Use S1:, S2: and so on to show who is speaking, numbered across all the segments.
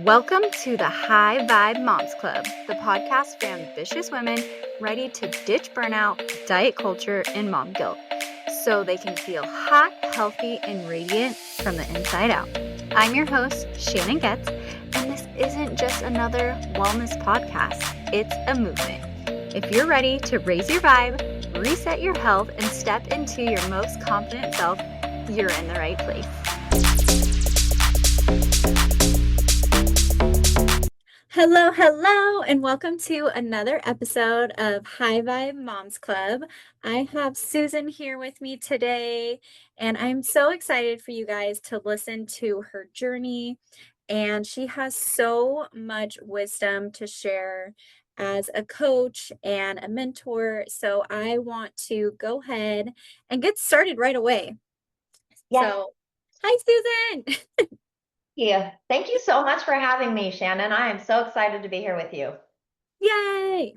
S1: Welcome to the High Vibe Moms Club, the podcast for ambitious women ready to ditch burnout, diet culture, and mom guilt so they can feel hot, healthy, and radiant from the inside out. I'm your host, Shannon, and this isn't just another wellness podcast, it's a movement. If you're ready to raise your vibe, reset your health, and step into your most confident self, you're in the right place. Hello, and welcome to another episode of High Vibe Moms Club. I have Susan here with me today, and I'm so excited for you guys to listen to her journey. And she has so much wisdom to share as a coach and a mentor. So I want to go ahead and get started right away.
S2: Yes.
S1: So, hi, Susan.
S2: Yeah. Thank you so much for having me, Shannon. I am so excited to be here with you.
S1: Yay.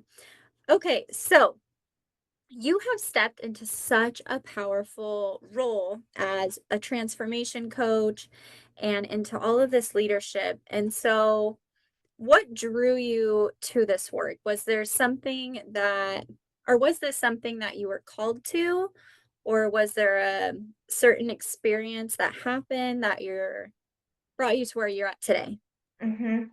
S1: Okay, so you have stepped into such a powerful role as a transformation coach and into all of this leadership. And so, what drew you to this work? Was there something that, or was this something that you were called to? Or was there a certain experience that happened that brought you to where you're at today?
S2: hmm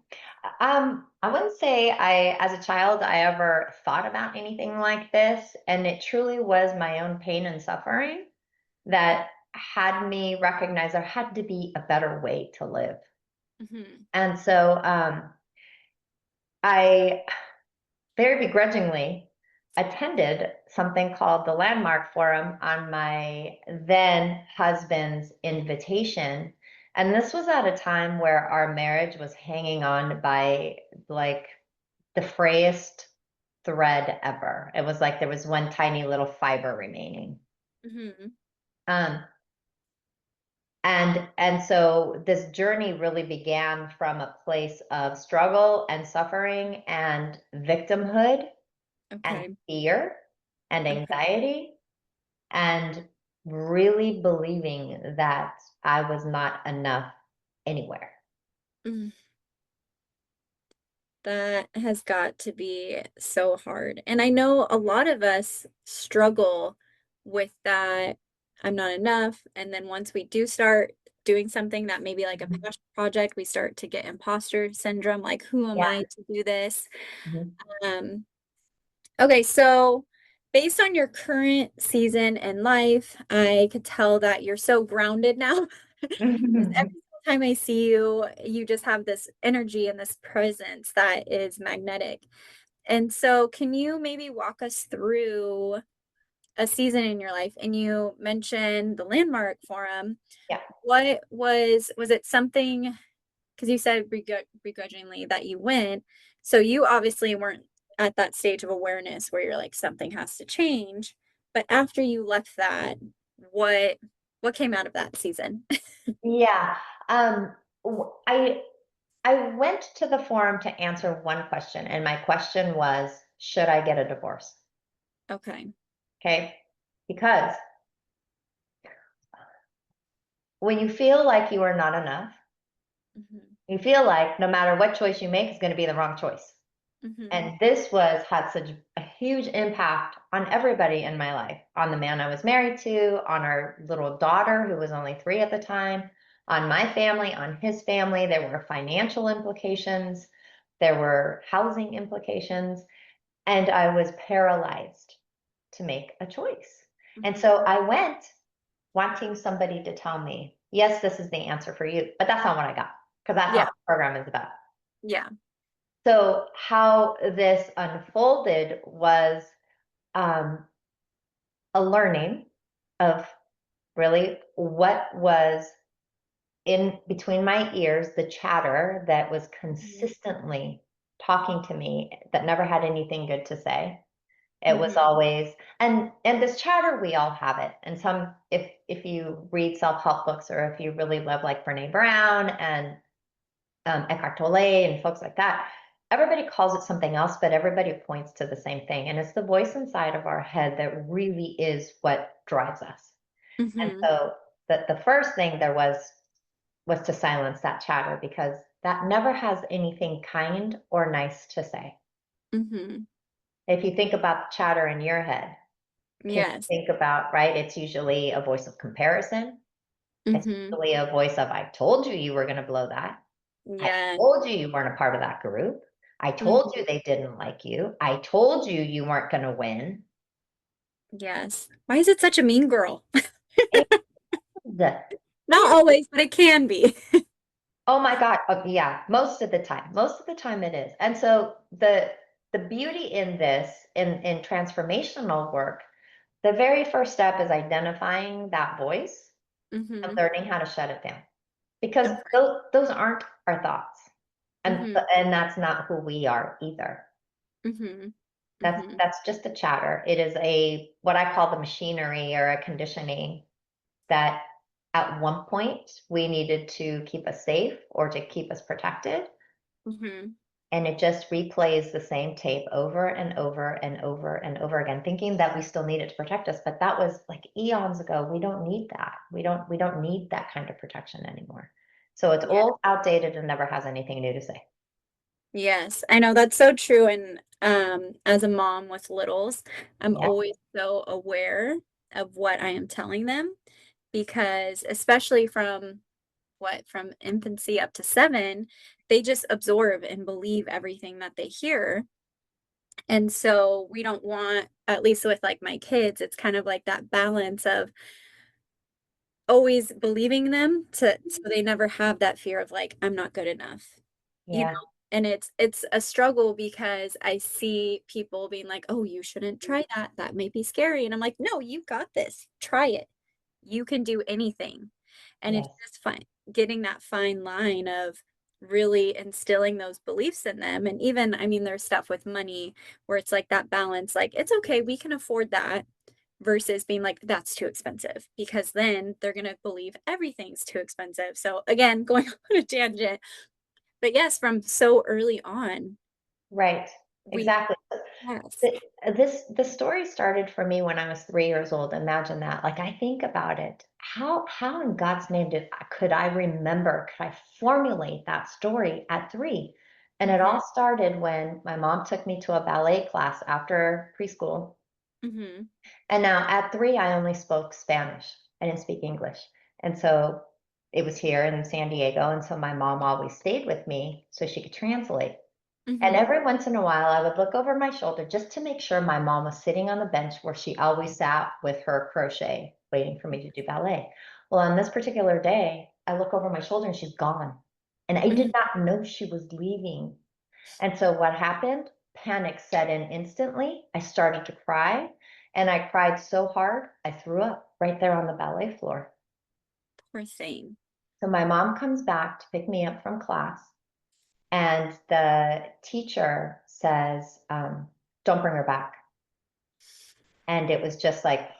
S2: I wouldn't say as a child, I ever thought about anything like this. And it truly was my own pain and suffering that had me recognize there had to be a better way to live.
S1: Hmm.
S2: And so I very begrudgingly attended something called the Landmark Forum on my then husband's invitation. And this was at a time where our marriage was hanging on by like the frayest thread ever. It was like there was one tiny little fiber remaining.
S1: Hmm.
S2: Um, and so this journey really began from a place of struggle and suffering and victimhood and
S1: Okay.
S2: fear and
S1: Okay.
S2: anxiety and really believing that I was not enough anywhere.
S1: Mm. That has got to be so hard. And I know a lot of us struggle with that. I'm not enough. And then once we do start doing something that maybe like a
S2: Mhm.
S1: passion project, we start to get imposter syndrome, like, who am
S2: Yeah.
S1: I to do this?
S2: Mhm.
S1: Um, okay, so based on your current season in life, I could tell that you're so grounded now. Because every single time I see you, you just have this energy and this presence that is magnetic. And so, can you maybe walk us through a season in your life? And you mentioned the Landmark Forum.
S2: Yeah.
S1: What was it something, because you said begrudgingly that you went. So, you obviously weren't at that stage of awareness where you're like, something has to change. But after you left that, what what came out of that season?
S2: Yeah. Um, I went to the forum to answer one question, and my question was, should I get a divorce?
S1: Okay.
S2: Okay. Because when you feel like you are not enough,
S1: Mhm.
S2: you feel like no matter what choice you make is going to be the wrong choice.
S1: Mhm.
S2: And this had such a huge impact on everybody in my life, on the man I was married to, on our little daughter who was only 3 at the time, on my family, on his family. There were financial implications, there were housing implications, and I was paralyzed to make a choice. And
S1: Mhm.
S2: so I went wanting somebody to tell me, yes, this is the answer for you, but that's not what I got, because that's not
S1: Yeah.
S2: what the program is about.
S1: Yeah.
S2: So how this unfolded was um, a learning of really what was in between my ears, the chatter that was
S1: Mhm.
S2: consistently talking to me that never had anything good to say. It was
S1: Mhm.
S2: always, and this chatter, we all have it. And some, if you read self-help books, or if you really love like Brene Brown and Eckhart Tolle and folks like that, everybody calls it something else, but everybody points to the same thing. And it's the voice inside of our head that really is what drives us. And
S1: Mhm.
S2: so the first thing there was was to silence that chatter because that never has anything kind or nice to say.
S1: Mhm.
S2: If you think about the chatter in your head, can you
S1: Yes.
S2: think about, right? It's usually a voice of comparison. It's
S1: Mhm.
S2: usually a voice of, I told you you were going to blow that. I
S1: Yeah.
S2: told you you weren't a part of that group. I told
S1: Mhm.
S2: you they didn't like you. I told you you weren't going to win.
S1: Yes. Why is it such a mean girl?
S2: And
S1: Not always, but it can be.
S2: oh my God. Yeah, most of the time. Most of the time it is. And so the beauty in this, in transformational work, the very first step is identifying that voice and
S1: Mhm.
S2: learning how to shut it down. Because
S1: Okay.
S2: those aren't our thoughts. And
S1: Mhm.
S2: and that's not who we are either.
S1: Mhm.
S2: That's
S1: Mhm.
S2: that's just a chatter. It is a what I call the machinery or a conditioning that at one point we needed to keep us safe or to keep us protected.
S1: Mhm.
S2: And it just replays the same tape over and over and over and over again, thinking that we still need it to protect us. But that was like eons ago. We don't need that. We don't need that kind of protection anymore. So it's
S1: Yeah.
S2: old, outdated, and never has anything new to say.
S1: Yes, I know that's so true. And as a mom with littles, I'm
S2: Yeah.
S1: always so aware of what I am telling them because, especially from infancy up to 7, they just absorb and believe everything that they hear. And so we don't want, at least with like my kids, it's kind of like that balance of always believing them to so they never have that fear of like, I'm not good enough, you know?
S2: Yeah.
S1: And it's a struggle because I see people being like, "Oh, you shouldn't try that. That may be scary." And I'm like, "No, you got this. Try it. You can do anything." And it's
S2: Yes.
S1: just fine getting that fine line of really instilling those beliefs in them. And even, I mean, there's stuff with money where it's like that balance, like, it's okay, we can afford that versus being like, that's too expensive, because then they're going to believe everything's too expensive. So, again, going on a tangent, but yes, from so early on,
S2: Right.
S1: we,
S2: Exactly.
S1: yes.
S2: The the story started for me when I was 3 years old. Imagine that. Like, I think about it. How in God's name could I remember, could I formulate that story at 3? And it
S1: Hmm.
S2: all started when my mom took me to a ballet class after preschool.
S1: Hmm.
S2: And now at 3, I only spoke Spanish. I didn't speak English. And so it was here in San Diego, and so my mom always stayed with me so she could translate. And
S1: Hmm.
S2: every once in a while, I would look over my shoulder just to make sure my mom was sitting on the bench where she always sat with her crochet, waiting for me to do ballet. Well, on this particular day, I look over my shoulder and she's gone. And I
S1: Hmm.
S2: did not know she was leaving. And so what happened? Panic set in instantly. I started to cry, and I cried so hard, I threw up right there on the ballet floor.
S1: Poor thing.
S2: So my mom comes back to pick me up from class. And the teacher says, don't bring her back. And it was just like,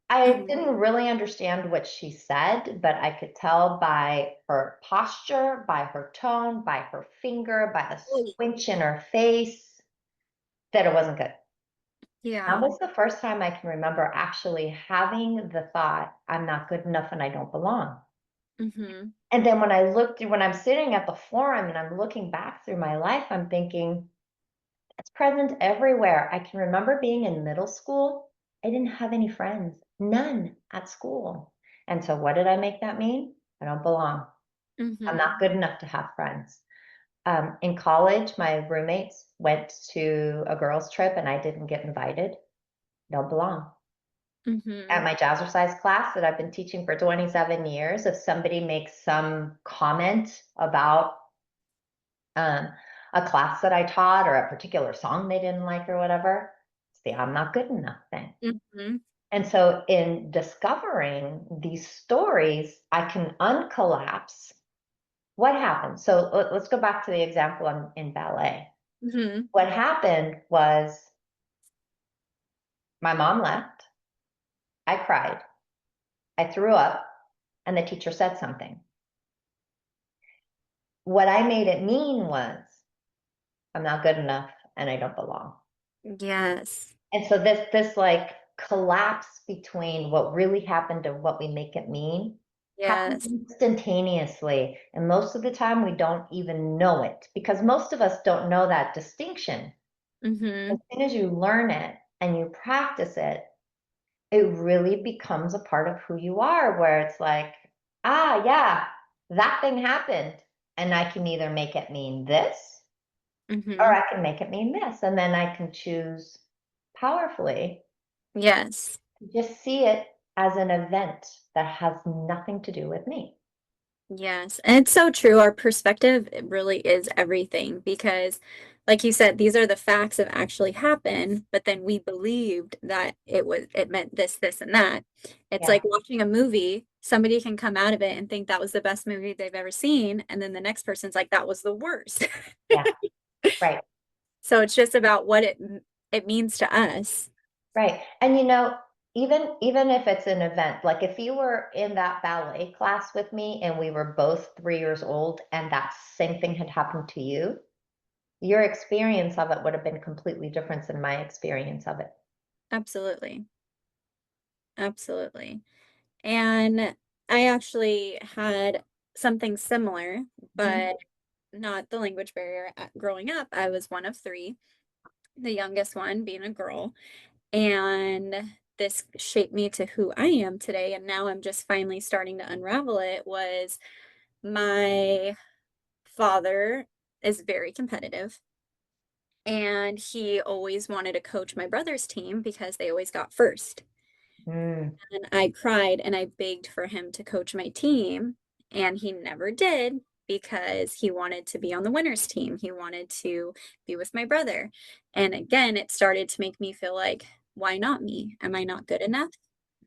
S2: I
S1: Hmm.
S2: didn't really understand what she said, but I could tell by her posture, by her tone, by her finger, by the squinch in her face that it wasn't good. That
S1: Yeah.
S2: was the first time I can remember actually having the thought, I'm not good enough and I don't belong.
S1: Hmm.
S2: And then when I'm sitting at the forum and I'm looking back through my life, I'm thinking, it's present everywhere. I can remember being in middle school. I didn't have any friends, none at school. And so what did I make that mean? I don't belong. I'm
S1: Hmm.
S2: not good enough to have friends. In college, my roommates went to a girls' trip and I didn't get invited. Don't belong. At
S1: Hmm.
S2: my jazzercise class that I've been teaching for 27 years, if somebody makes some comment about um, a class that I taught or a particular song they didn't like or whatever, it's the I'm not good enough thing.
S1: Hmm.
S2: And so in discovering these stories, I can uncollapse what happened. So let's go back to the example in ballet.
S1: Hmm.
S2: What happened was my mom left, I cried, I threw up, and the teacher said something. What I made it mean was I'm not good enough and I don't belong.
S1: Yes.
S2: And so this like collapse between what really happened and what we make it mean happens
S1: Yes.
S2: instantaneously. And most of the time, we don't even know it because most of us don't know that distinction. As
S1: Mm-hmm.
S2: soon as you learn it and you practice it, it really becomes a part of who you are, where it's like, ah, yeah, that thing happened. And I can either make it mean this or
S1: Mm-hmm.
S2: I can make it mean this. And then I can choose powerfully
S1: Yes.
S2: to just see it as an event that has nothing to do with me.
S1: Yes. And it's so true. Our perspective it really is everything because, like you said, these are the facts that actually happened, but then we believed that it meant this, this, and that. It's
S2: Yeah,
S1: like watching a movie, somebody can come out of it and think that was the best movie they've ever seen, and then the next person's like, that was the worst.
S2: yeah, right.
S1: So it's just about what it means to us.
S2: Right. And even if it's an event, like if you were in that ballet class with me and we were both 3 years old and that same thing had happened to you, your experience of it would have been completely different than my experience of it.
S1: Absolutely. Absolutely. And I actually had something similar,
S2: Mhm.
S1: but not the language barrier. Growing up, I was one of three, the youngest one being a girl. And this shaped me to who I am today. And now I'm just finally starting to unravel it. Was my father is very competitive. And he always wanted to coach my brother's team because they always got first.
S2: Mm,
S1: And I cried and I begged for him to coach my team, and he never did because he wanted to be on the winners team. He wanted to be with my brother. And again, it started to make me feel like, why not me? Am I not good enough?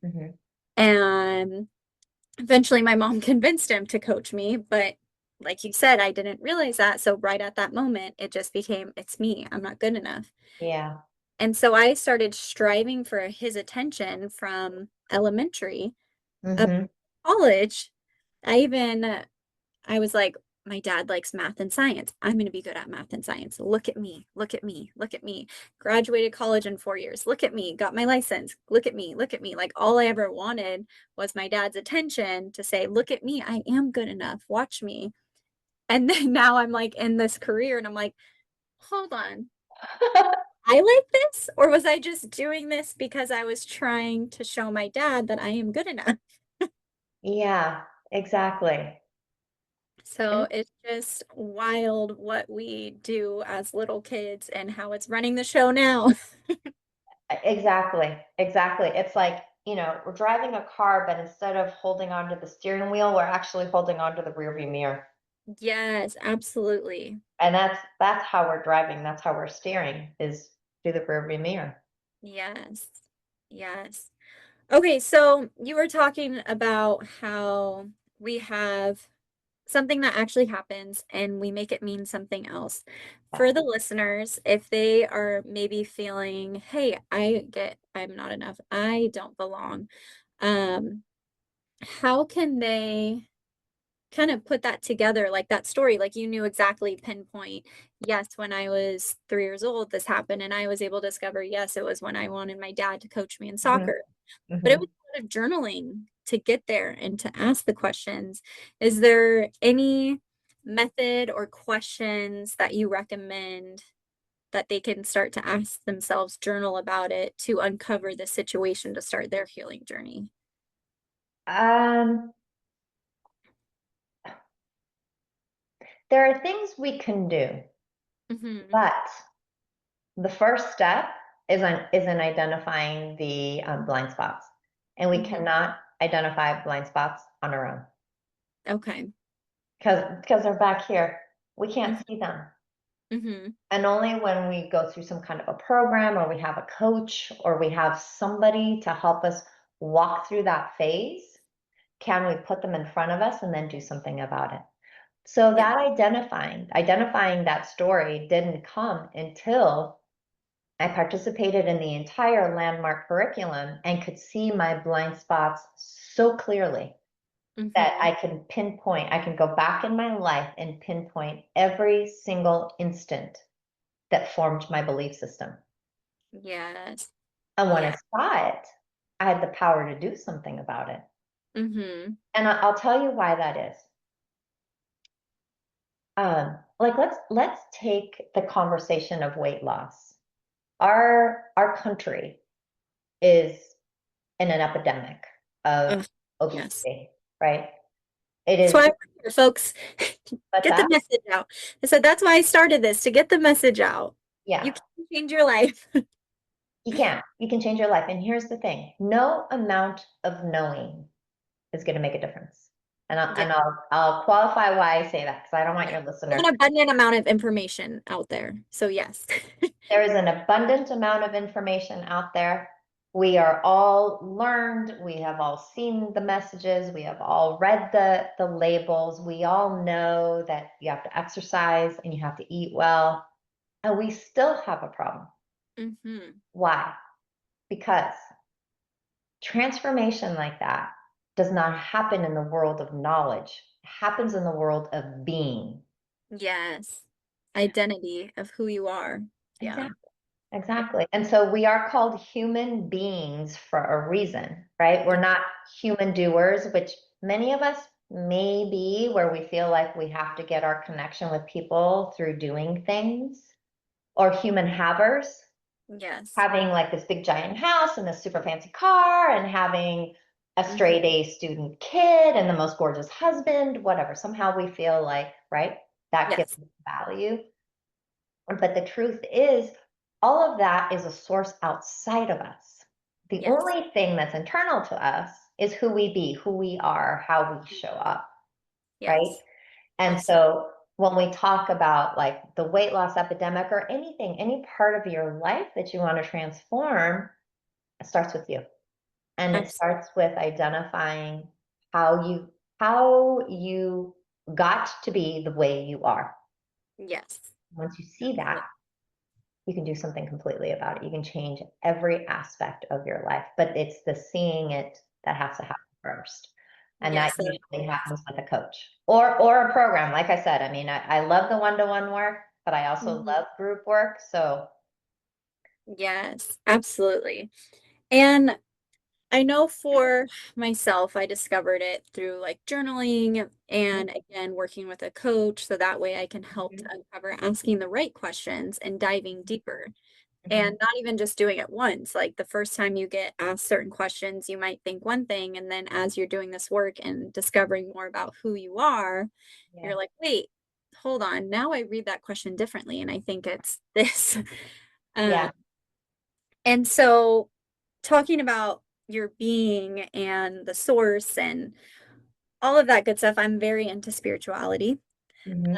S2: mhm.
S1: And eventually my mom convinced him to coach me, but like you said, I didn't realize that. So right at that moment, it just became, it's me. I'm not good enough.
S2: Yeah.
S1: And so I started striving for his attention from elementary up
S2: Hmm.
S1: college. I even I was like, my dad likes math and science. I'm going to be good at math and science. Look at me. Look at me. Look at me. Graduated college in 4 years. Look at me. Got my license. Look at me. Look at me. Like all I ever wanted was my dad's attention to say, look at me. I am good enough. Watch me. And then now I'm like in this career and I'm like, hold on. I like this? Or was I just doing this because I was trying to show my dad that I am good enough?
S2: Yeah, exactly.
S1: So
S2: And
S1: it's just wild what we do as little kids and how it's running the show now.
S2: exactly, exactly. It's like, we're driving a car, but instead of holding onto the steering wheel, we're actually holding onto the rearview mirror.
S1: Yes, absolutely.
S2: And that's how we're driving. That's how we're steering is through the rearview mirror.
S1: Yes. Yes. Okay, so you were talking about how we have something that actually happens and we make it mean something else.
S2: Yeah.
S1: For the listeners, if they are maybe feeling, hey, I'm not enough, I don't belong, um, how can they kind of put that together like that story like you knew exactly pinpoint yes when I was 3 years old this happened and I was able to discover yes it was when I wanted my dad to coach me in
S2: Hmm.
S1: soccer but it
S2: Hmm.
S1: was a lot of journaling to get there and to ask the questions. Is there any method or questions that you recommend that they can start to ask themselves, journal about it to uncover the situation to start their healing journey?
S2: Um, there are things we can do,
S1: Hmm.
S2: but the first step is in identifying the blind spots, and we
S1: Hmm.
S2: cannot identify blind spots on our own
S1: Okay.
S2: because they're back here. We can't see them.
S1: Hmm.
S2: And only when we go through some kind of a program or we have a coach or we have somebody to help us walk through that phase can we put them in front of us and then do something about it. So
S1: Yeah.
S2: that identifying that story didn't come until I participated in the entire landmark curriculum and could see my blind spots so clearly that
S1: Hmm.
S2: I can pinpoint, I can go back in my life and pinpoint every single instant that formed my belief system.
S1: Yes.
S2: And when I
S1: Yeah.
S2: saw it, I had the power to do something about it.
S1: Mhm.
S2: And I'll tell you why that is. Like let's take the conversation of weight loss. Our country is in an epidemic of
S1: Ugh, yes.
S2: obesity, right? It
S1: That's why
S2: is,
S1: I'm here, folks.
S2: what's
S1: Get the
S2: that?
S1: message out. I said that's why I started this, to get the message out. You
S2: Yeah,
S1: can change your life.
S2: you can. You can change your life. And here's the thing, no amount of knowing is going to make a difference.
S1: Yeah.
S2: I'll qualify why I say that because I don't want your
S1: There's
S2: listeners.
S1: an abundant amount of information out there. So yes.
S2: There is an abundant amount of information out there. We are all learned. We have all seen the messages. We have all read the labels. We all know that you have to exercise and you have to eat well. And we still have a problem.
S1: Hmm.
S2: Why? Because transformation like that does not happen in the world of knowledge. It happens in the world of being.
S1: Yes. Identity of who you are. Yeah.
S2: Exactly. Exactly. And so we are called human beings for a reason, right? We're not human doers, which many of us may be, where we feel like we have to get our connection with people through doing things, or human havers,
S1: Yes.
S2: having like this big giant house and this super fancy car and having a
S1: Hmm.
S2: straight A student kid and the most gorgeous husband, whatever. Somehow we feel like, right, that gives
S1: Yes.
S2: us value. But the truth is, all of that is a source outside of us. The
S1: Yes.
S2: only thing that's internal to us is who we be, who we are, how we show up, right?
S1: Yes.
S2: And
S1: Absolutely.
S2: so when we talk about like the weight loss epidemic or anything, any part of your life that you want to transform, it starts with you. And it
S1: Absolutely.
S2: starts with identifying how you got to be the way you are.
S1: Yes.
S2: Once you see that, you can do something completely about it. You can change every aspect of your life, but it's the seeing it that has to happen first. And that
S1: Yes.
S2: usually happens with a coach or a program. Like I said, I mean, I love the one-to-one work, but I also
S1: Mhm.
S2: love group work. So
S1: Yes. Absolutely. And I know for myself, I discovered it through like journaling
S2: mhm,
S1: and again, working with a coach. So that way I can help to
S2: mhm,
S1: uncover asking the right questions and diving deeper.
S2: mhm,
S1: And not even just doing it once. Like the first time you get asked certain questions, you might think one thing. And then as you're doing this work and discovering more about who you are,
S2: yeah.
S1: you're like, wait, hold on. Now I read that question differently. And I think it's this. Um,
S2: Yeah.
S1: and so talking about your being and the source and all of that good stuff, I'm very into spirituality.
S2: Hmm.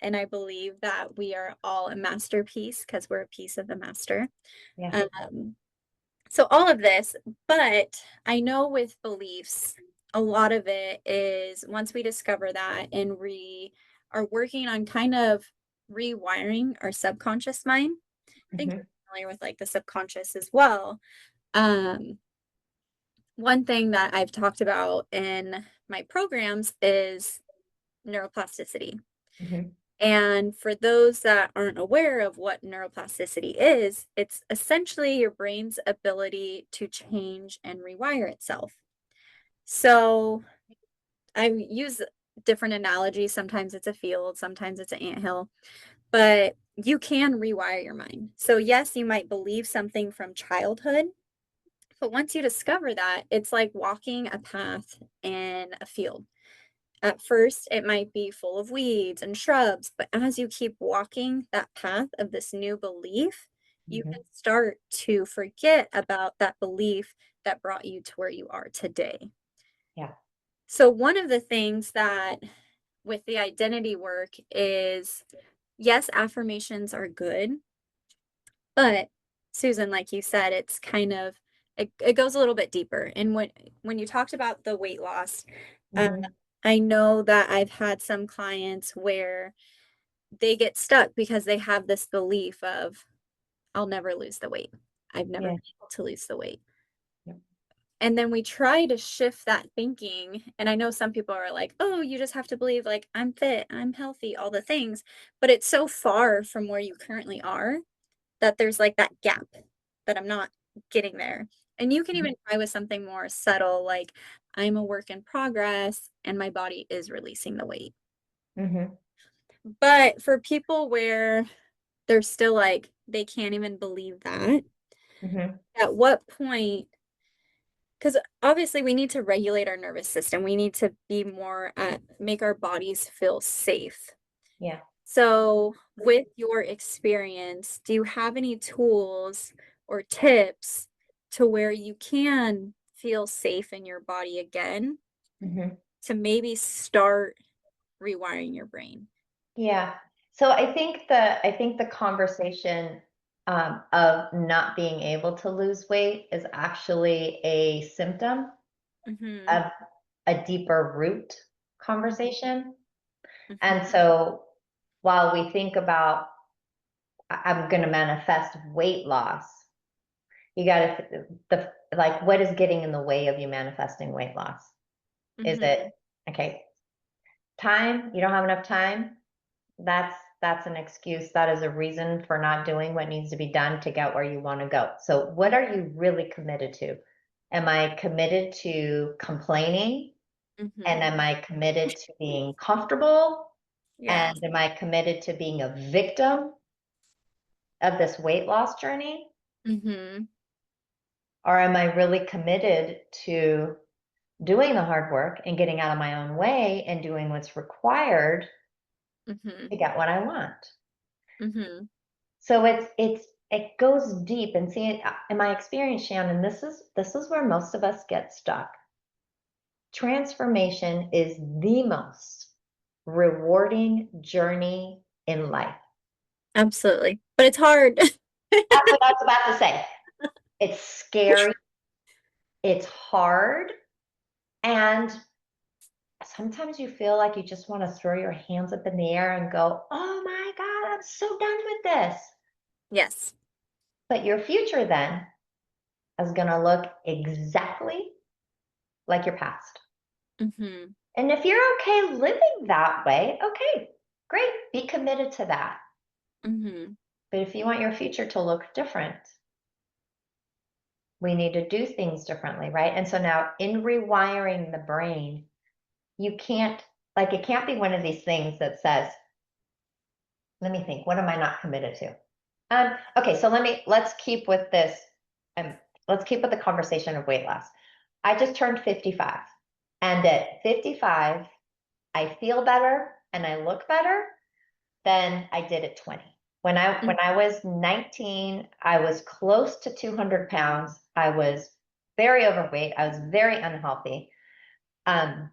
S1: And I believe that we are all a masterpiece because we're a piece of the master.
S2: Yeah.
S1: Um, so all of this, but I know with beliefs, a lot of it is once we discover that and we are working on kind of rewiring our subconscious mind. I think
S2: Hmm.
S1: you're familiar with like the subconscious as well. Um, One thing that I've talked about in my programs is neuroplasticity.
S2: Hmm.
S1: And for those that aren't aware of what neuroplasticity is, it's essentially your brain's ability to change and rewire itself. So I use different analogies. Sometimes it's a field, sometimes it's an anthill, but you can rewire your mind. So, yes, you might believe something from childhood, but once you discover that, it's like walking a path in a field. At first, it might be full of weeds and shrubs, but as you keep walking that path of this new belief, you
S2: Hmm.
S1: can start to forget about that belief that brought you to where you are today.
S2: Yeah.
S1: So, one of the things that with the identity work is yes, affirmations are good, but Susan, like you said, it's kind of it goes a little bit deeper. And when you talked about the weight loss, uh,
S2: Hmm.
S1: I know that I've had some clients where they get stuck because they have this belief of I'll never lose the weight. I've never
S2: Yeah.
S1: been able to lose the weight.
S2: Yeah.
S1: And then we try to shift that thinking. And I know some people are like, oh, you just have to believe like I'm fit, I'm healthy, all the things. But it's so far from where you currently are that there's like that gap that I'm not getting there. And you can
S2: Mhm.
S1: even try with something more subtle, like I'm a work in progress and my body is releasing the weight.
S2: Mm-hmm.
S1: But for people where they're still like, they can't even believe that,
S2: Mm-hmm.
S1: at what point, because obviously we need to regulate our nervous system. We need to be more, make our bodies feel safe.
S2: Yeah.
S1: So, with your experience, do you have any tools or tips to where you can feel safe in your body again
S2: Mm-hmm.
S1: to maybe start rewiring your brain?
S2: Yeah. So I think the conversation of not being able to lose weight is actually a symptom
S1: Mhm.
S2: of a deeper root conversation. And
S1: Mhm.
S2: so while we think about I'm going to manifest weight loss, you got to the like what is getting in the way of you manifesting weight loss? Is it
S1: Mhm.
S2: okay? Time? You don't have enough time? That's an excuse. That is a reason for not doing what needs to be done to get where you want to go. So what are you really committed to? Am I committed to complaining? And
S1: Mhm.
S2: am I committed to being comfortable?
S1: Yes.
S2: And am I committed to being a victim of this weight loss journey?
S1: Mhm.
S2: Or am I really committed to doing the hard work and getting out of my own way and doing what's required
S1: Mhm.
S2: to get what I want?
S1: Mhm.
S2: So it goes deep and see in my experience, Shannon, this is where most of us get stuck. Transformation is the most rewarding journey in life.
S1: Absolutely. But it's hard.
S2: That's what I was about to say. It's scary, it's hard, and sometimes you feel like you just want to throw your hands up in the air and go, "Oh my God, I'm so done with this."
S1: Yes.
S2: But your future then is going to look exactly like your past.
S1: Mhm.
S2: And if you're okay living that way, okay, great, be committed to that.
S1: Mhm.
S2: But if you want your future to look different, we need to do things differently, right? And so now in rewiring the brain, you can't, like, it can't be one of these things that says, let me think, what am I not committed to? Okay, so let's keep with this, um, let's keep with the conversation of weight loss. I just turned 55. And at 55, I feel better and I look better than I did at 20. When
S1: Mm.
S2: I was 19, I was close to 200 pounds. I was very overweight. I was very unhealthy. Um,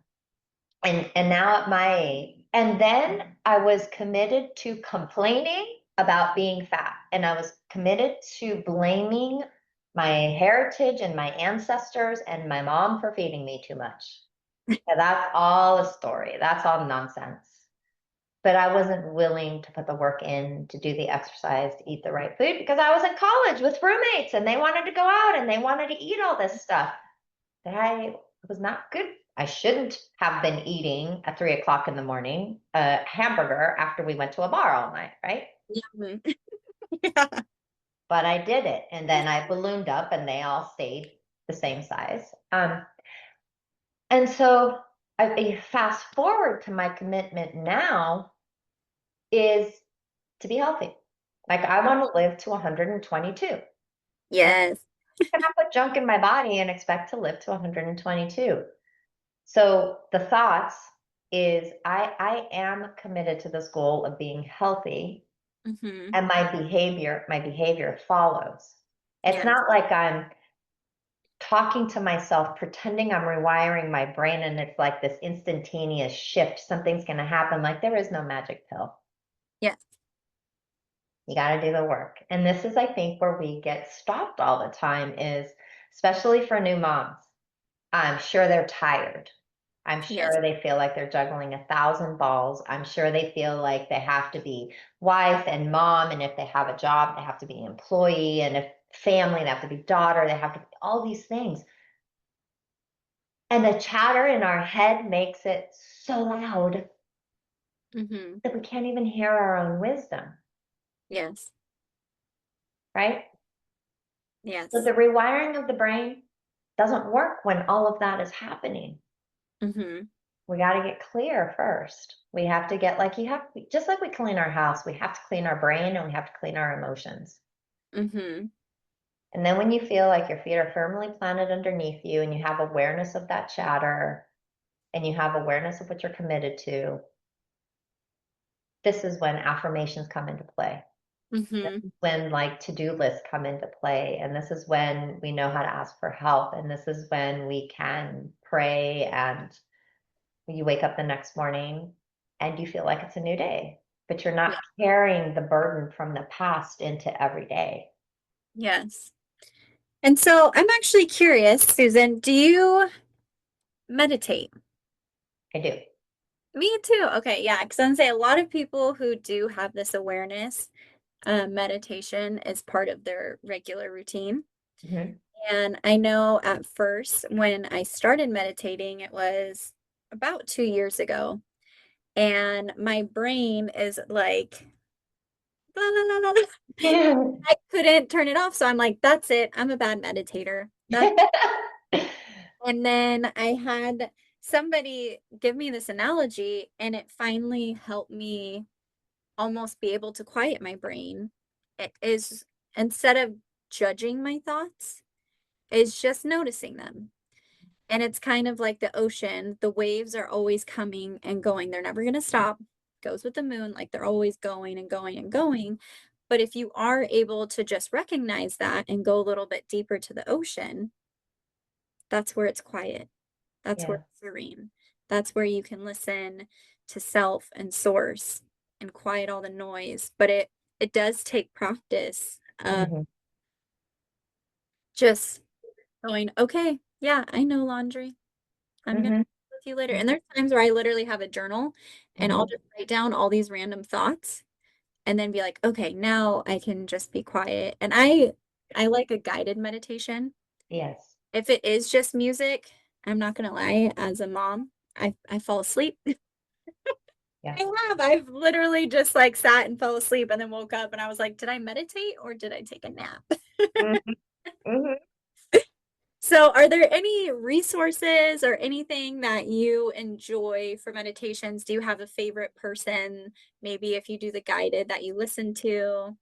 S2: and now at my age, and then I was committed to complaining about being fat, and I was committed to blaming my heritage and my ancestors and my mom for feeding me too much. Yeah, that's all a story. That's all nonsense. But I wasn't willing to put the work in to do the exercise, to eat the right food because I was in college with roommates and they wanted to go out and they wanted to eat all this stuff that I was not good. I shouldn't have been eating at 3 o'clock in the morning a hamburger after we went to a bar all night, right?
S1: Mhm. Yeah.
S2: But I did it. And then I ballooned up and they all stayed the same size. And so I fast forward to my commitment now is to be healthy. Like I want to live to 122. And
S1: Yes.
S2: I cannot put junk in my body and expect to live to 122. So the thoughts is I am committed to this goal of being healthy
S1: Mhm.
S2: and my behavior follows. It's
S1: Yes.
S2: not like I'm talking to myself, pretending I'm rewiring my brain and it's like this instantaneous shift. Something's going to happen. Like there is no magic pill.
S1: Yes.
S2: You got to do the work. And this is, I think, where we get stopped all the time is especially for new moms. I'm sure they're tired. I'm
S1: Yes.
S2: sure they feel like they're juggling 1,000 balls. I'm sure they feel like they have to be wife and mom. And if they have a job, they have to be an employee. And if family, they have to be daughter. They have to be all these things. And the chatter in our head makes it so loud
S1: Mhm.
S2: that we can't even hear our own wisdom,
S1: Yes.
S2: right? So
S1: Yes.
S2: the rewiring of the brain, doesn't work when all of that is happening.
S1: Mm-hmm.
S2: We got to get clear first. We have to get like, just like we clean our house, we have to clean our brain and we have to clean our emotions.
S1: Mm-hmm.
S2: And then when you feel like your feet are firmly planted underneath you and you have awareness of that chatter and you have awareness of what you're committed to, this is when affirmations come into play. This
S1: Mm-hmm.
S2: is when like to-do lists come into play. And this is when we know how to ask for help. And this is when we can pray and you wake up the next morning and you feel like it's a new day, but you're not
S1: Yeah.
S2: carrying the burden from the past into every day.
S1: Yes. And so I'm actually curious, Susan, do you meditate?
S2: I do.
S1: Me too. Okay, yeah, because I'm say a lot of people who do have this awareness, meditation is part of their regular routine.
S2: Mhm.
S1: And I know at first when I started meditating, it was about 2 years ago, and my brain is like, la, la, la, la, la. I couldn't turn it off. So I'm like, that's it. I'm a bad meditator. And then I had somebody give me this analogy, and it finally helped me almost be able to quiet my brain. It is instead of judging my thoughts, is just noticing them. And it's kind of like the ocean. The waves are always coming and going. They're never going to stop. Goes with the moon, like they're always going and going and going. But if you are able to just recognize that and go a little bit deeper to the ocean, that's where it's quiet. That's where
S2: Yeah.
S1: it's serene. That's where you can listen to self and source and quiet all the noise. But it does take practice of
S2: Mhm.
S1: just going, okay, yeah, I know laundry. I'm gonna
S2: Mhm.
S1: with you later. And there's times where I literally have a journal and I'll
S2: Mhm.
S1: just write down all these random thoughts and then be like, okay, now I can just be quiet. And I like a guided meditation.
S2: Yes.
S1: If it is just music, I'm not gonna lie, as a mom, I fall asleep.
S2: Yeah.
S1: I've literally just like sat and fell asleep and then woke up and I was like, did I meditate or did I take a nap?
S2: Mhm. Mhm.
S1: So, are there any resources or anything that you enjoy for meditations? Do you have a favorite person? Maybe if you do the guided that you listen to?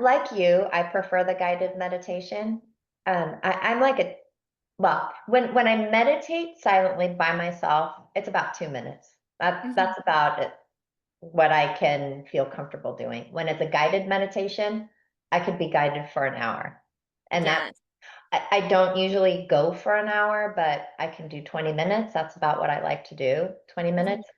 S2: Like you, I prefer the guided meditation. I'm like a well, when I meditate silently by myself, it's about 2 minutes.
S1: Mhm.
S2: That's about it, what I can feel comfortable doing. When it's a guided meditation, I could be guided for an hour. And that
S1: Yes.
S2: I don't usually go for an hour, but I can do 20 minutes. That's about what I like to do, 20
S1: Mhm.
S2: minutes.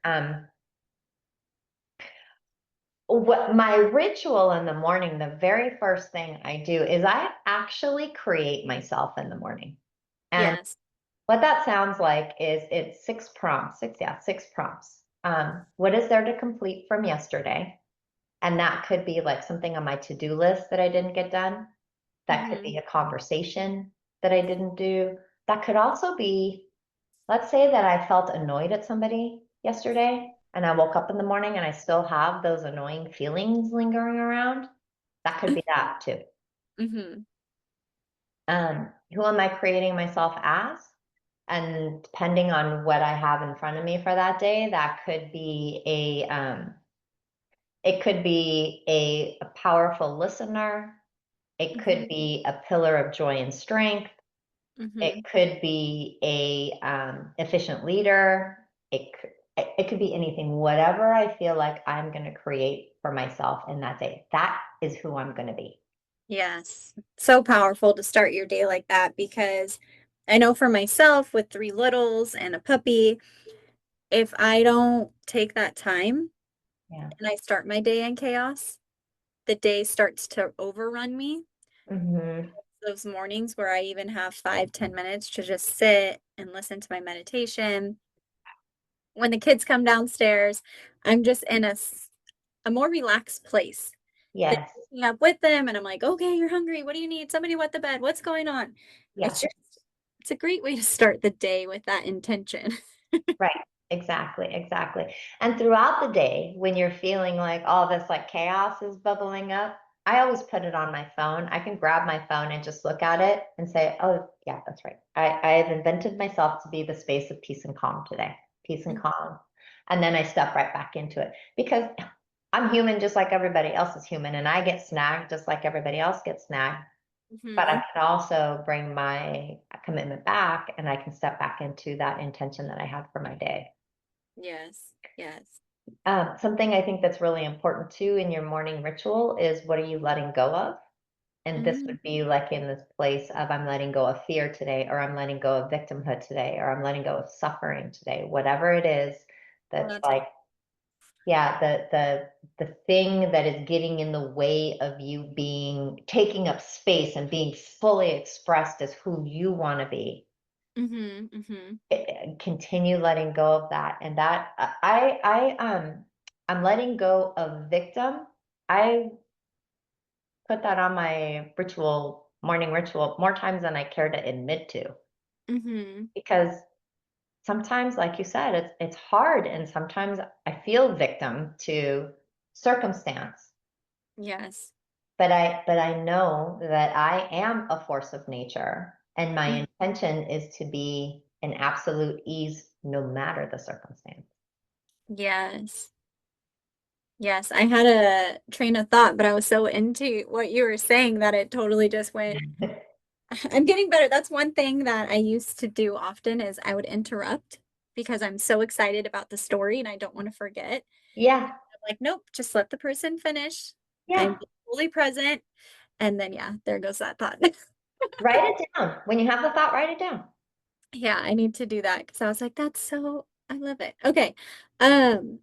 S2: What my ritual in the morning, the very first thing I do is I actually create myself in the morning. And
S1: Yes.
S2: what that sounds like is it's six prompts, six prompts. What is there to complete from yesterday? And that could be like something on my to-do list that I didn't get done. That could
S1: Mhm.
S2: be a conversation that I didn't do. That could also be, let's say that I felt annoyed at somebody yesterday and I woke up in the morning and I still have those annoying feelings lingering around. That could be that too.
S1: Mhm.
S2: Who am I creating myself as? And depending on what I have in front of me for that day, that could be it could be a powerful listener. It could
S1: Mhm.
S2: be a pillar of joy and strength. It
S1: Mhm.
S2: could be a efficient leader. It could be anything, whatever I feel like I'm going to create for myself in that day. That is who I'm going to be.
S1: Yes. So powerful to start your day like that because I know for myself with three littles and a puppy, if I don't take that time
S2: Yeah.
S1: and I start my day in chaos, the day starts to overrun me.
S2: Hmm.
S1: Those mornings where I even have 5, 10 minutes to just sit and listen to my meditation. When the kids come downstairs, I'm just in a more relaxed place than
S2: Yes.
S1: waking up with them. And I'm like, okay, you're hungry. What do you need? Somebody wet the bed. What's going on?
S2: Yeah.
S1: It's just, it's a great way to start the day with that intention.
S2: Right. Exactly. Exactly. And throughout the day, when you're feeling like all this like chaos is bubbling up, I always put it on my phone. I can grab my phone and just look at it and say, oh, yeah, that's right. I have invented myself to be the space of peace and calm today, peace and calm. And then I step right back into it because I'm human just like everybody else is human. And I get snagged just like everybody else gets snagged. But I
S1: Mhm.
S2: can also bring my commitment back and I can step back into that intention that I had for my day.
S1: Yes. Yes.
S2: Something I think that's really important too in your morning ritual is what are you letting go of? And this
S1: Mm.
S2: would be like in this place of I'm letting go of fear today, or I'm letting go of victimhood today, or I'm letting go of suffering today, whatever it is
S1: Oh,
S2: that's
S1: that's good.
S2: like, yeah, the thing that is getting in the way of you being taking up space and being fully expressed as who you want to be.
S1: Mhm. Mhm.
S2: Continue letting go of that. And that I'm letting go of victim. I put that on my morning ritual more times than I care to admit to.
S1: Mhm.
S2: Because sometimes, like you said, it's hard and sometimes I feel victim to circumstance.
S1: Yes.
S2: But I know that I am a force of nature and my
S1: Mm.
S2: intention is to be in absolute ease no matter the circumstance.
S1: Yes. Yes. I had a train of thought, but I was so into what you were saying that it totally just went. I'm getting better. That's one thing that I used to do often is I would interrupt because I'm so excited about the story and I don't want to forget.
S2: Yeah,
S1: I'm like, nope, just let the person finish. I'm
S2: yeah.
S1: fully present. And then, yeah, there goes that thought.
S2: Write it down. When you have the thought, write it down.
S1: Yeah, I need to do that because I was like, that's so, I love it. Okay. Um,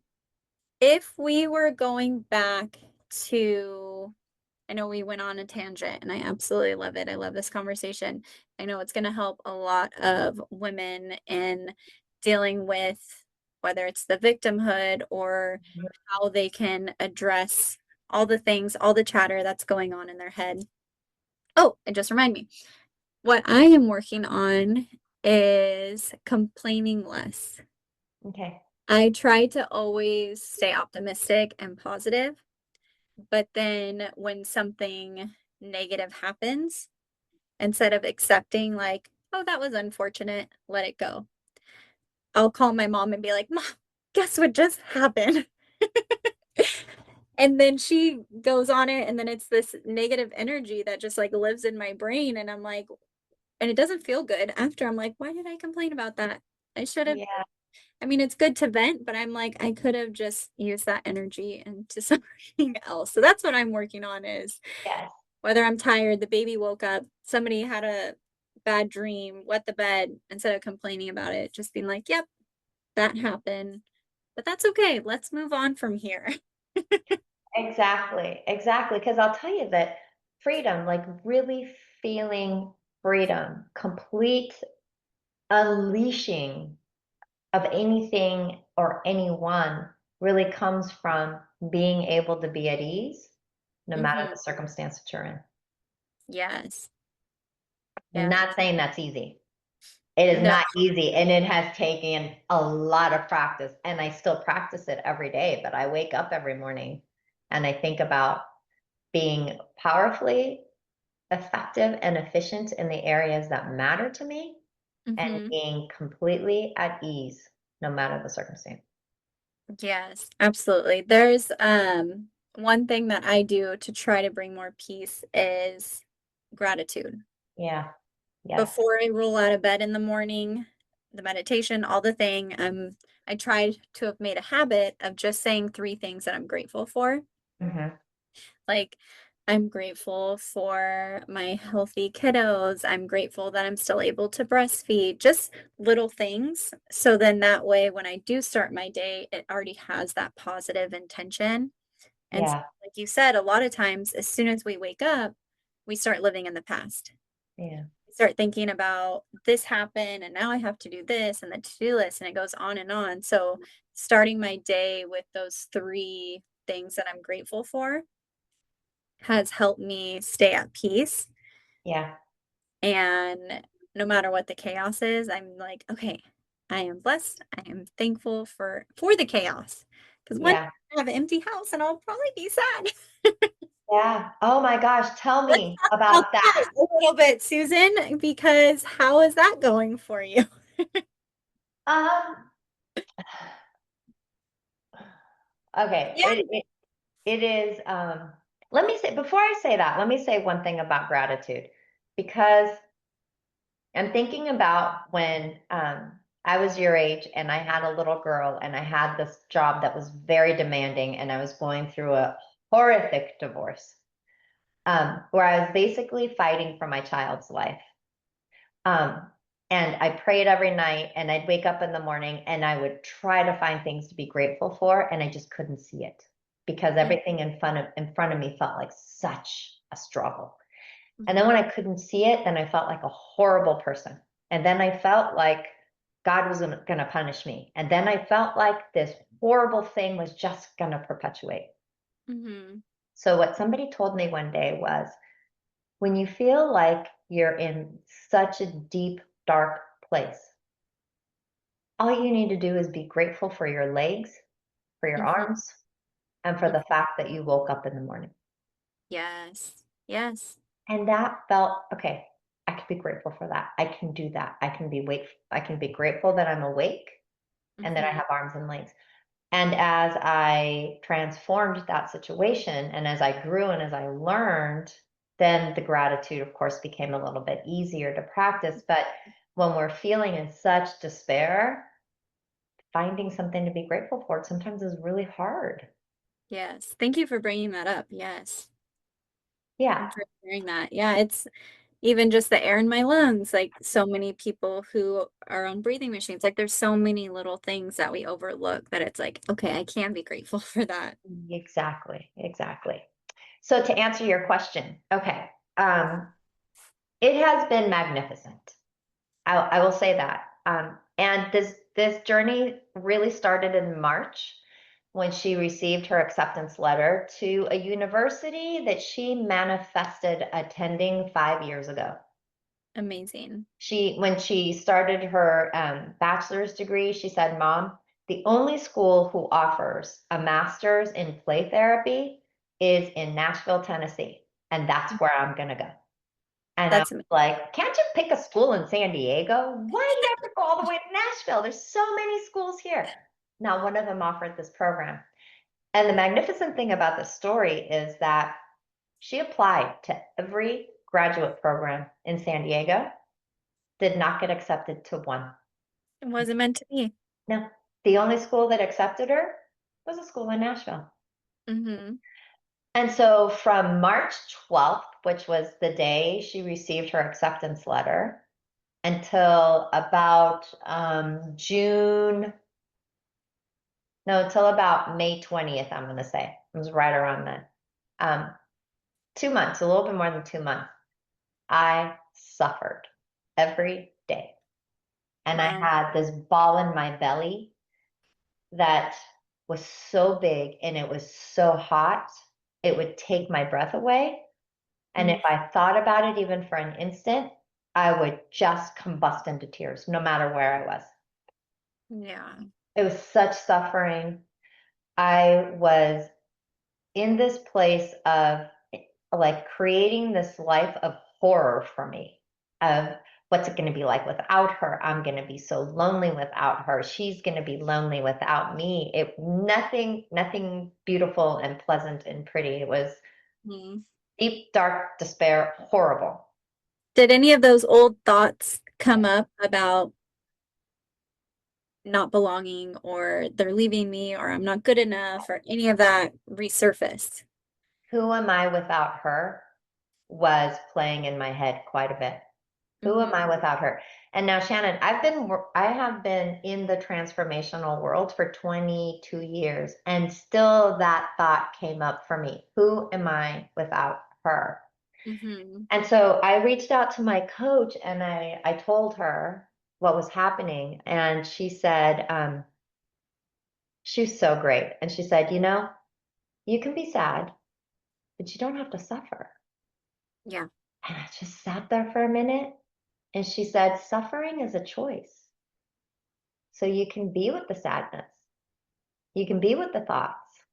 S1: if we were going back to, I know we went on a tangent and I absolutely love it. I love this conversation. I know it's going to help a lot of women in dealing with whether it's the victimhood or how they can address all the things, all the chatter that's going on in their head. Oh, and just remind me, what I am working on is complaining less.
S2: Okay.
S1: I try to always stay optimistic and positive, but then when something negative happens, instead of accepting, like, oh, that was unfortunate, let it go. I'll call my mom and be like, Mom, guess what just happened? And then she goes on it, and then it's this negative energy that just like lives in my brain. And I'm like, and it doesn't feel good after. I'm like, why did I complain about that? I should have.
S2: Yeah.
S1: I mean, it's good to vent, but I'm like, I could have just used that energy into something else. So that's what I'm working on is
S2: Yes.
S1: whether I'm tired, the baby woke up, somebody had a bad dream, wet the bed, instead of complaining about it, just being like, yep, that happened. But that's okay. Let's move on from here.
S2: Exactly. Exactly. Because I'll tell you that freedom, like really feeling freedom, complete unleashing of anything or anyone really comes from being able to be at ease no matter
S1: Hmm.
S2: the circumstance that you're in.
S1: Yes.
S2: I'm
S1: Yes.
S2: not saying that's easy. It is
S1: No.
S2: not easy and it has taken a lot of practice and I still practice it every day, but I wake up every morning and I think about being powerfully effective and efficient in the areas that matter to me and
S1: Hmm.
S2: being completely at ease no matter the circumstance.
S1: Yes, absolutely. There's one thing that I do to try to bring more peace is gratitude.
S2: Yeah. Yes.
S1: Before I roll out of bed in the morning, the meditation, all the thing, I tried to have made a habit of just saying three things that I'm grateful for.
S2: Hmm.
S1: Like, I'm grateful for my healthy kiddos. I'm grateful that I'm still able to breastfeed, just little things. So then that way, when I do start my day, it already has that positive intention. And
S2: Yeah.
S1: like you said, a lot of times, as soon as we wake up, we start living in the past.
S2: Yeah.
S1: We start thinking about this happened and now I have to do this and the to-do list, and it goes on and on. So starting my day with those three things that I'm grateful for has helped me stay at peace.
S2: Yeah.
S1: And no matter what the chaos is, I'm like, okay, I am blessed. I am thankful for the chaos. Because one day
S2: Yeah.
S1: I have an empty house and I'll probably be sad.
S2: Yeah. Oh my gosh, tell
S1: Let's
S2: me
S1: talk about
S2: about that.
S1: that a little bit, Susan, because how is that going for you?
S2: Um, okay.
S1: Yeah.
S2: It is, let me say, before I say that, let me say one thing about gratitude, because I'm thinking about when I was your age and I had a little girl and I had this job that was very demanding and I was going through a horrific divorce, where I was basically fighting for my child's life. Um, and I prayed every night and I'd wake up in the morning and I would try to find things to be grateful for, and I just couldn't see it because
S1: Mm,
S2: everything in front of me felt like such a struggle. And then when
S1: mhm,
S2: I couldn't see it, then I felt like a horrible person. And then I felt like God was going to punish me. And then I felt like this horrible thing was just going to perpetuate.
S1: mhm,
S2: So what somebody told me one day was, when you feel like you're in such a deep, dark place, all you need to do is be grateful for your legs, for your
S1: mhm,
S2: arms, and for
S1: mhm.
S2: the fact that you woke up in the morning.
S1: Yes. Yes.
S2: And that felt okay. I can be grateful for that. I can do that. I can be grateful that I'm awake and that I
S1: Mhm.
S2: have arms and legs. And as I transformed that situation and as I grew and as I learned, then the gratitude, of course, became a little bit easier to practice. But when we're feeling in such despair, finding something to be grateful for sometimes is really hard.
S1: Yes. Thank you for bringing that up. Yes.
S2: Yeah.
S1: And for sharing that. Yeah, it's even just the air in my lungs, like so many people who are on breathing machines, like there's so many little things that we overlook that it's like, okay, I can be grateful for that.
S2: Exactly. Exactly. So to answer your question, okay, it has been magnificent. I will say that. And this journey really started in March when she received her acceptance letter to a university that she manifested attending 5 years ago.
S1: Amazing.
S2: When she started her bachelor's degree, she said, "Mom, the only school who offers a master's in play therapy is in Nashville, Tennessee, and that's where I'm gonna go." And I was
S1: That's amazing.
S2: like, "Can't you pick a school in San Diego? Why do you have to go all the way to Nashville? There's so many schools here." Now, one of them offered this program. And the magnificent thing about the story is that she applied to every graduate program in San Diego, did not get accepted to one.
S1: It wasn't meant to be.
S2: No, the only school that accepted her was a school in Nashville.
S1: Hmm.
S2: And so from March 12th, which was the day she received her acceptance letter, until about June, no, until about May 20th, I'm going to say. It was right around then. 2 months, a little bit more than 2 months. I suffered every day. And I
S1: Wow.
S2: had this ball in my belly that was so big and it was so hot, it would take my breath away. And if
S1: Mm,
S2: I thought about it even for an instant, I would just combust into tears, no matter where I was.
S1: yeah.
S2: It was such suffering. I was in this place of like creating this life of horror for me, of what's it going to be like without her. I'm going to be so lonely without her. She's going to be lonely without me. It nothing beautiful and pleasant and pretty. It was
S1: Mm.
S2: deep dark despair, horrible.
S1: Did any of those old thoughts come up about not belonging or they're leaving me or I'm not good enough or any of that resurface?
S2: Who am I without her was playing in my head quite a bit. Who am I
S1: Hmm.
S2: without her? And now, Shannon, I have been in the transformational world for 22 years, and still that thought came up for me. Who am I without her?
S1: Hmm.
S2: And so I reached out to my coach and I told her what was happening. And she said, she was so great. And she said, you can be sad, but you don't have to suffer.
S1: Yeah.
S2: And I just sat there for a minute. And she said, suffering is a choice. So you can be with the sadness. You can be with the thoughts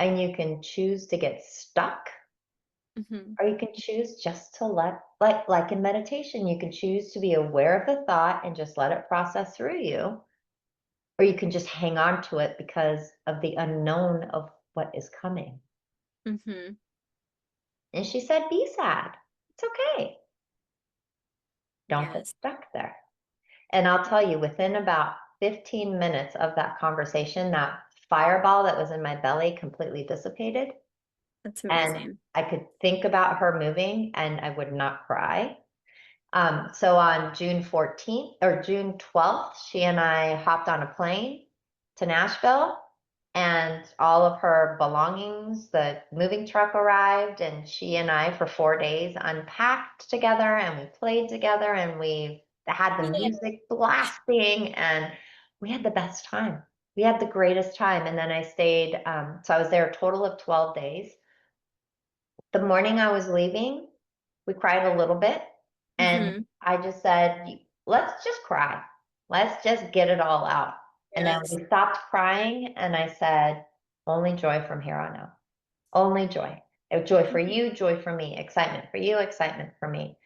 S2: and you can choose to get stuck,
S1: Mhm.
S2: or you can choose just to let, like in meditation, you can choose to be aware of the thought and just let it process through you, or you can just hang on to it because of the unknown of what is coming.
S1: Mhm.
S2: And she said, be sad. It's okay. Don't get
S1: Yes.
S2: stuck there. And I'll tell you, within about 15 minutes of that conversation, that fireball that was in my belly completely dissipated.
S1: That's
S2: And
S1: amazing.
S2: I could think about her moving and I would not cry. So on June 14th or June 12th, she and I hopped on a plane to Nashville, and all of her belongings, the moving truck arrived, and she and I for 4 days unpacked together, and we played together, and we had the
S1: Yeah.
S2: music blasting, and we had the best time. We had the greatest time. And then I stayed, so I was there a total of 12 days. The morning I was leaving, we cried a little bit, and
S1: Mhm.
S2: I just said, let's just cry. Let's just get it all out. And then
S1: Yes.
S2: we stopped crying, and I said, only joy from here on out. Only joy. Joy for
S1: Mhm.
S2: you, joy for me, excitement for you, excitement for me.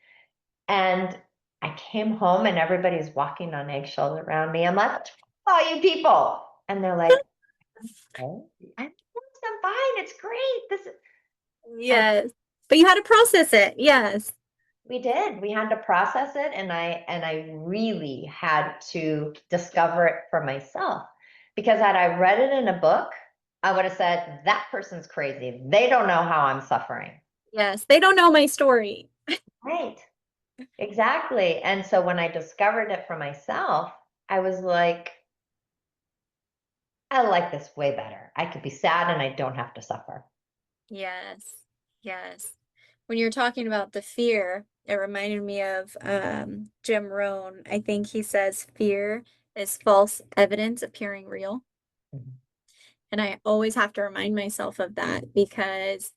S2: And I came home and everybody's walking on eggshells around me. I'm like, what's wrong with all you people? And they're like, oh, I'm fine. It's great. And
S1: Yes. But you had to process it. Yes.
S2: we did. We had to process it, and I really had to discover it for myself. Because had I read it in a book, I would have said, that person's crazy. They don't know how I'm suffering.
S1: Yes. They don't know my story.
S2: Right. Exactly. And so when I discovered it for myself, I was like, I like this way better. I could be sad and I don't have to suffer.
S1: Yes. Yes. When you're talking about the fear, it reminded me of Jim Rohn. I think he says fear is false evidence appearing real.
S2: Mhm.
S1: And I always have to remind myself of that because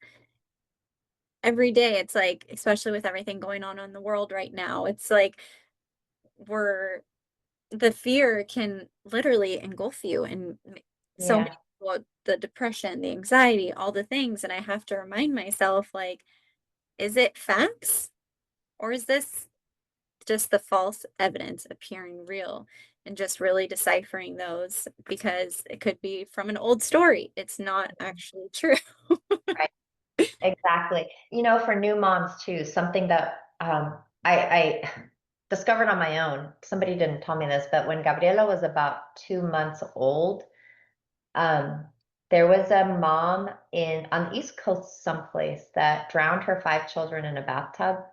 S1: every day it's like, especially with everything going on in the world right now, it's like we're the fear can literally engulf you and so
S2: Yeah.
S1: many people, the depression, the anxiety, all the things. And I have to remind myself, like, is it facts or is this just the false evidence appearing real? And just really deciphering those because it could be from an old story. It's not actually true.
S2: Right. Exactly. For new moms too, something that I discovered on my own. Somebody didn't tell me this, but when Gabriela was about 2 months old, um, there was a mom in on the East Coast someplace that drowned her 5 children in a bathtub.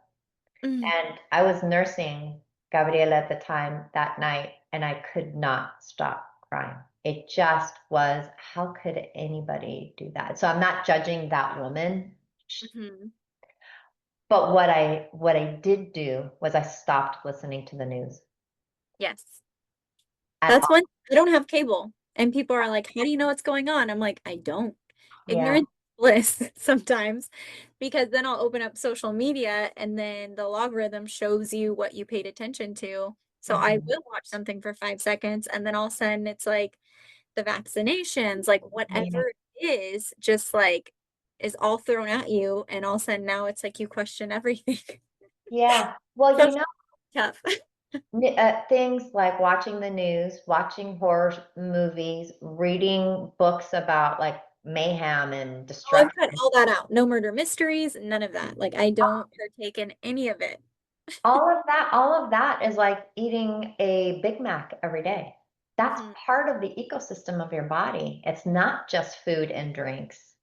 S1: Mm,
S2: And I was nursing Gabriela at the time that night, and I could not stop crying. It just was, how could anybody do that? So I'm not judging that woman.
S1: mhm.
S2: But what I did do was I stopped listening to the news
S1: Yes.
S2: at
S1: That's
S2: all.
S1: one I don't have cable, and people are like, "How do you know what's going on?" I'm like, "I don't."
S2: Yeah.
S1: Ignorance is bliss sometimes, because then I'll open up social media and then the logarithm shows you what you paid attention to. So I
S2: Mhm.
S1: will watch something for 5 seconds, and then all of a sudden it's like the vaccinations, like
S2: Yeah.
S1: whatever it is, just like is all thrown at you, and all of a sudden now it's like you question everything.
S2: Yeah. Well,
S1: Social tough.
S2: things like watching the news, watching horror movies, reading books about like mayhem and
S1: Oh, I've cut
S2: destruction.
S1: all that out. No murder mysteries, none of that. Like, I don't partake in any of it.
S2: All of that is like eating a Big Mac every day. That's
S1: Mhm.
S2: part of the ecosystem of your body. It's not just food and drinks.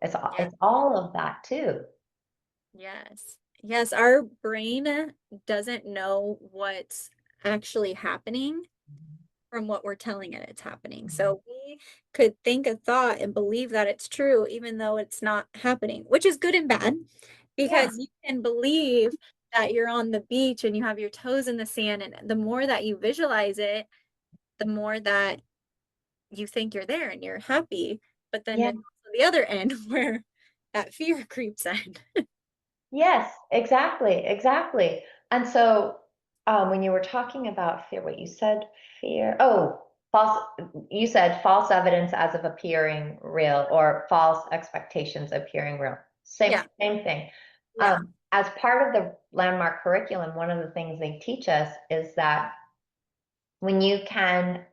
S2: It's all,
S1: Yeah.
S2: it's all of that too.
S1: Yes. Yes, our brain doesn't know what's actually happening from what we're telling it it's happening.
S2: Mhm.
S1: So we could think a thought and believe that it's true, even though it's not happening, which is good and bad
S2: Yeah.
S1: because you can believe that you're on the beach and you have your toes in the sand. And the more that you visualize it, the more that you think you're there and you're happy, but then
S2: Yeah.
S1: it's the other end where that fear creeps in.
S2: Yes, exactly, exactly. And so when you were talking about fear, what you said, fear. Oh. false, you said false evidence as of appearing real or false expectations appearing real. Same,
S1: Yeah.
S2: same thing.
S1: Yeah.
S2: As part of the landmark curriculum, one of the things they teach us is that when you can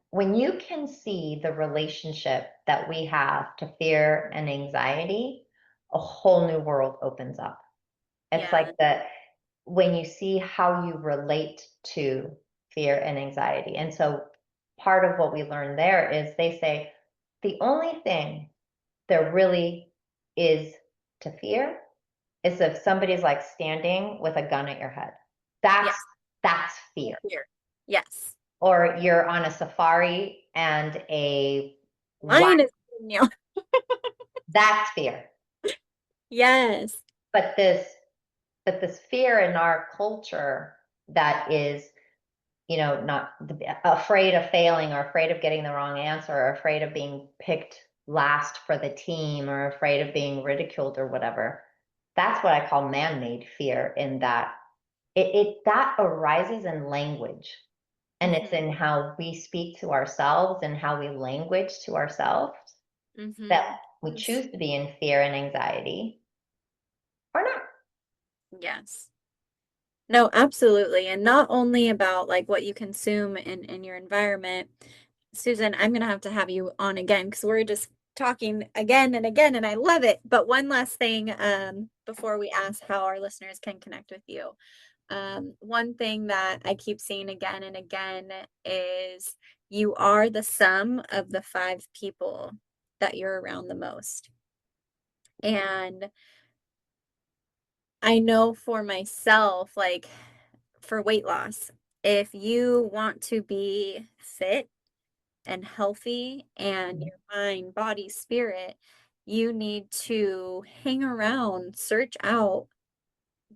S2: see the relationship that we have to fear and anxiety, a whole new world opens up. It's
S1: Yeah.
S2: like that when you see how you relate to fear and anxiety. And so part of what we learn there is they say the only thing there really is to fear is if somebody's like standing with a gun at your head. That's
S1: Yes.
S2: that's fear.
S1: Here. Yes.
S2: Or you're on a safari and a wild,
S1: Mine is you.
S2: that's fear.
S1: Yes.
S2: But this fear in our culture that is, not afraid of failing or afraid of getting the wrong answer or afraid of being picked last for the team or afraid of being ridiculed or whatever. That's what I call man-made fear, in that that arises in language, and it's
S1: Hmm.
S2: in how we speak to ourselves and how we language to ourselves
S1: Hmm.
S2: that we
S1: Yes.
S2: choose to be in fear and anxiety or not.
S1: Yes. No, absolutely. And not only about like what you consume in your environment. Susan, I'm gonna have to have you on again because we're just talking again, and I love it. But one last thing, before we ask how our listeners can connect with you. One thing that I keep seeing again and again is you are the sum of the five people that you're around the most. And I know for myself, like for weight loss, if you want to be fit and healthy and
S2: Mhm.
S1: your mind, body, spirit, you need to hang around, search out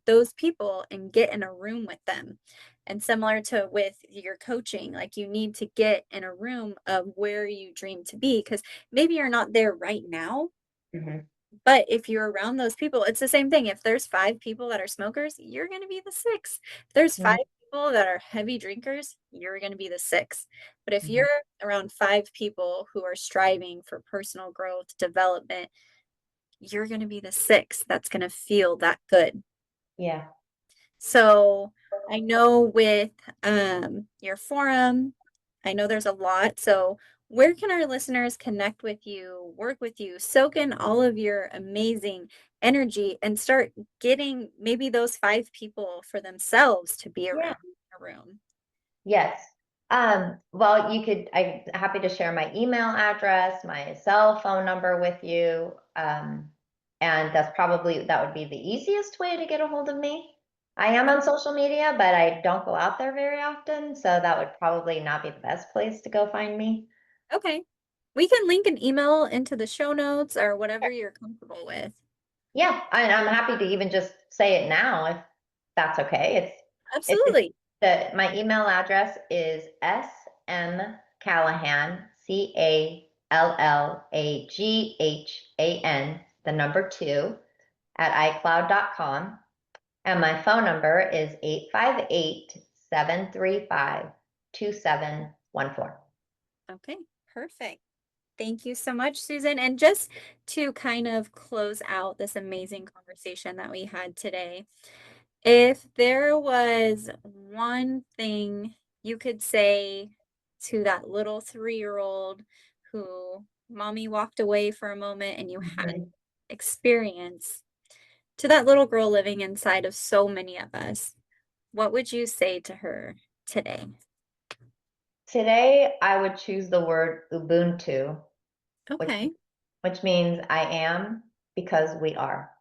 S1: those people and get in a room with them. And similar to with your coaching, like you need to get in a room of where you dream to be because maybe you're not there right now,
S2: Mhm.
S1: but if you're around those people, it's the same thing. If there's five people that are smokers, you're going to be the sixth. If there's five
S2: Mhm.
S1: people that are heavy drinkers, you're going to be the sixth. But if
S2: Mhm.
S1: you're around five people who are striving for personal growth, development, you're going to be the sixth that's going to feel that good.
S2: Yeah.
S1: So I know with your forum, I know there's a lot. So where can our listeners connect with you, work with you, soak in all of your amazing energy and start getting maybe those five people for themselves to be
S2: Yeah.
S1: around in a room?
S2: Yes. Well, I'm happy to share my email address, my cell phone number with you. And that would be the easiest way to get a hold of me. I am on social media, but I don't go out there very often, so that would probably not be the best place to go find me.
S1: Okay. We can link an email into the show notes or whatever you're comfortable with.
S2: Yeah, and I'm happy to even just say it now if that's okay. It's
S1: Absolutely.
S2: my email address is smcallaghan, CALLAGHAN, the number two, at iCloud.com. And my phone number is 858-735-2714.
S1: Okay. Perfect. Thank you so much, Susan. And just to kind of close out this amazing conversation that we had today, if there was one thing you could say to that little 3-year-old who mommy walked away for a moment and you had
S2: Mhm.
S1: experience, to that little girl living inside of so many of us, what would you say to her today?
S2: Today, I would choose the word Ubuntu, which
S1: Okay.
S2: which means I am because we are.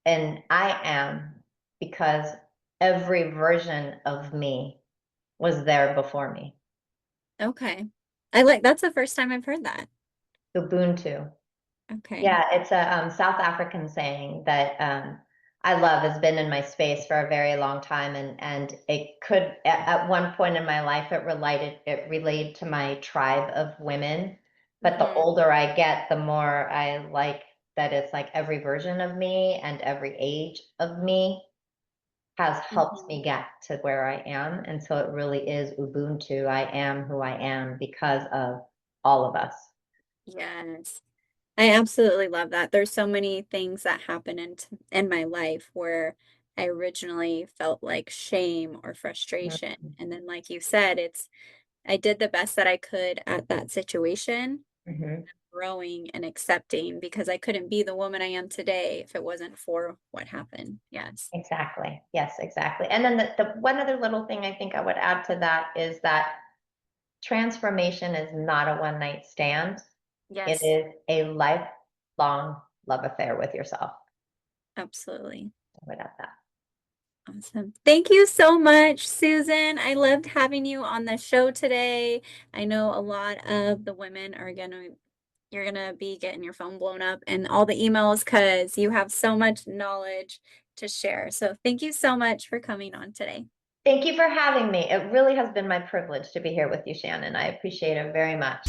S2: And I am because every version of me was there before me.
S1: Okay. I like that's the first time I've heard that.
S2: Ubuntu.
S1: Okay.
S2: Yeah, it's a South African saying that I love, has been in my space for a very long time, and it could at one point in my life it relayed to my tribe of women. But the
S1: Hmm.
S2: older I get, the more I like that it's like every version of me and every age of me. has helped me
S1: Mhm.
S2: get to where I am. And so it really is Ubuntu. I am who I am because of all of us.
S1: Yes. I absolutely love that. There's so many things that happen in my life where I originally felt like shame or frustration. And then like you said, it's I did the best that I could at that situation,
S2: Mhm.
S1: growing and accepting because I couldn't be the woman I am today if it wasn't for what happened. Yes.
S2: Exactly. Yes, exactly. And then the one other little thing I think I would add to that is that transformation is not a one night stand. It
S1: Yes,
S2: is a lifelong love affair with yourself.
S1: absolutely.
S2: I would add that.
S1: Awesome. Thank you so much, Susan. I loved having you on the show today. I know a lot of the women are you're gonna be getting your phone blown up and all the emails because you have so much knowledge to share. So thank you so much for coming on today.
S2: Thank you for having me. It really has been my privilege to be here with you, Shannon. I appreciate it very much.